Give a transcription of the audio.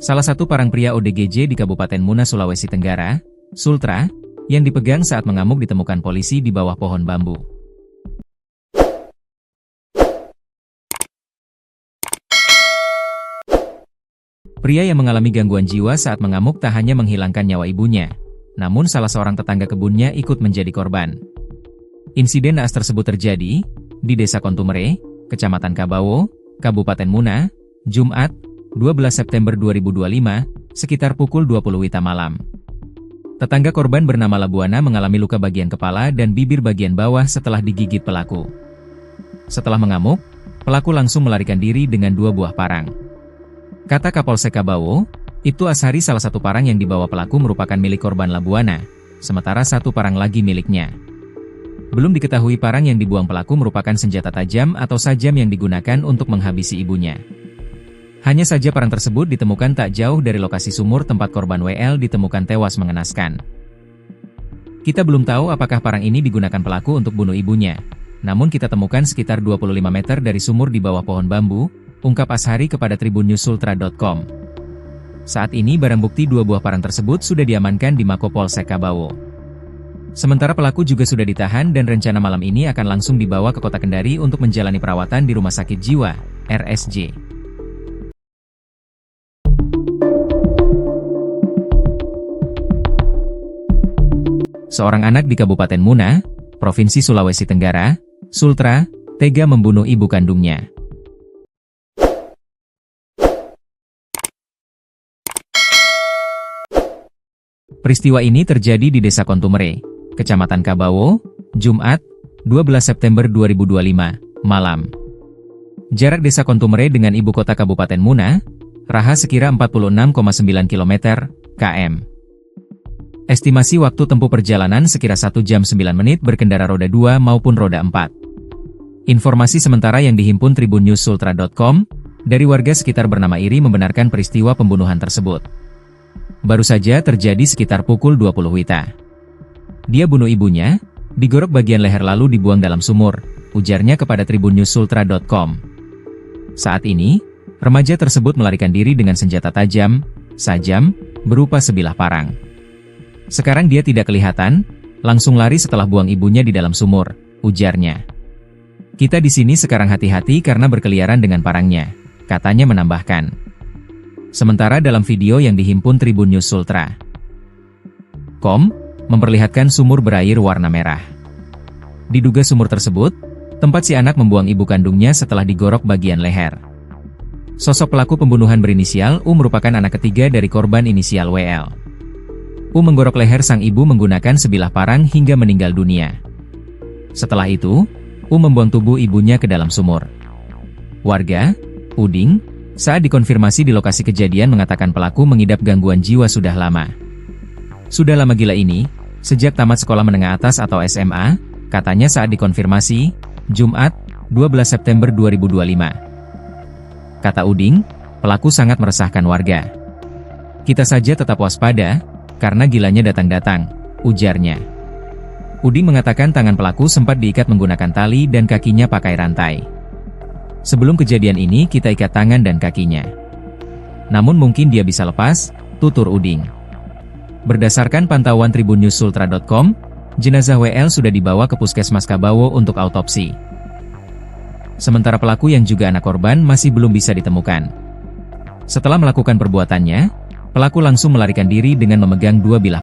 Salah satu parang pria ODGJ di Kabupaten Muna, Sulawesi Tenggara, Sultra, yang dipegang saat mengamuk ditemukan polisi di bawah pohon bambu. Pria yang mengalami gangguan jiwa saat mengamuk tak hanya menghilangkan nyawa ibunya, namun salah seorang tetangga kebunnya ikut menjadi korban. Insiden naas tersebut terjadi di Desa Kontumere, Kecamatan Kabawo, Kabupaten Muna, Jumat, 12 September 2025, sekitar pukul 20 WITA malam. Tetangga korban bernama Labuana mengalami luka bagian kepala dan bibir bagian bawah setelah digigit pelaku. Setelah mengamuk, pelaku langsung melarikan diri dengan 2 buah parang. Kata Kapolsek Kabawo, Ibtu Ashari salah satu parang yang dibawa pelaku merupakan milik korban Labuana, sementara 1 parang lagi miliknya. Belum diketahui parang yang dibuang pelaku merupakan senjata tajam atau sajam yang digunakan untuk menghabisi ibunya. Hanya saja parang tersebut ditemukan tak jauh dari lokasi sumur tempat korban WL ditemukan tewas mengenaskan. Kita belum tahu apakah parang ini digunakan pelaku untuk bunuh ibunya, namun kita temukan sekitar 25 meter dari sumur di bawah pohon bambu, ungkap Ashari kepada tribunnews-sultra.com. Saat ini barang bukti 2 buah parang tersebut sudah diamankan di Mako Polsek Kabawo. Sementara pelaku juga sudah ditahan dan rencana malam ini akan langsung dibawa ke kota Kendari untuk menjalani perawatan di Rumah Sakit Jiwa, RSJ. Seorang anak di Kabupaten Muna, Provinsi Sulawesi Tenggara, Sultra, tega membunuh ibu kandungnya. Peristiwa ini terjadi di Desa Kontumere, Kecamatan Kabawo, Jumat, 12 September 2025, malam. Jarak Desa Kontumere dengan ibu kota Kabupaten Muna, Raha sekira 46,9 km, km. Estimasi waktu tempuh perjalanan sekira 1 jam 9 menit berkendara roda 2 maupun roda 4. Informasi sementara yang dihimpun tribunnews-sultra.com, dari warga sekitar bernama Iri membenarkan peristiwa pembunuhan tersebut. Baru saja terjadi sekitar pukul 20 WITA. Dia bunuh ibunya, digorok bagian leher lalu dibuang dalam sumur, ujarnya kepada tribunnews-sultra.com. Saat ini, remaja tersebut melarikan diri dengan senjata tajam, sajam, berupa sebilah parang. Sekarang dia tidak kelihatan, langsung lari setelah buang ibunya di dalam sumur, ujarnya. Kita di sini sekarang hati-hati karena berkeliaran dengan parangnya, katanya menambahkan. Sementara dalam video yang dihimpun tribunnews-sultra.com, memperlihatkan sumur berair warna merah. Diduga sumur tersebut, tempat si anak membuang ibu kandungnya setelah digorok bagian leher. Sosok pelaku pembunuhan berinisial U merupakan anak ketiga dari korban inisial WL. U menggorok leher sang ibu menggunakan sebilah parang hingga meninggal dunia. Setelah itu, U membuang tubuh ibunya ke dalam sumur. Warga, Uding, saat dikonfirmasi di lokasi kejadian mengatakan pelaku mengidap gangguan jiwa sudah lama. Sudah lama gila ini, sejak tamat sekolah menengah atas atau SMA, katanya saat dikonfirmasi, Jumat, 12 September 2025. Kata Uding, pelaku sangat meresahkan warga. Kita saja tetap waspada, karena gilanya datang-datang, ujarnya. Uding mengatakan tangan pelaku sempat diikat menggunakan tali dan kakinya pakai rantai. Sebelum kejadian ini kita ikat tangan dan kakinya. Namun mungkin dia bisa lepas, tutur Uding. Berdasarkan pantauan tribunnews-sultra.com, jenazah WL sudah dibawa ke Puskesmas Kabawo untuk autopsi. Sementara pelaku yang juga anak korban masih belum bisa ditemukan. Setelah melakukan perbuatannya, pelaku langsung melarikan diri dengan memegang 2 bilah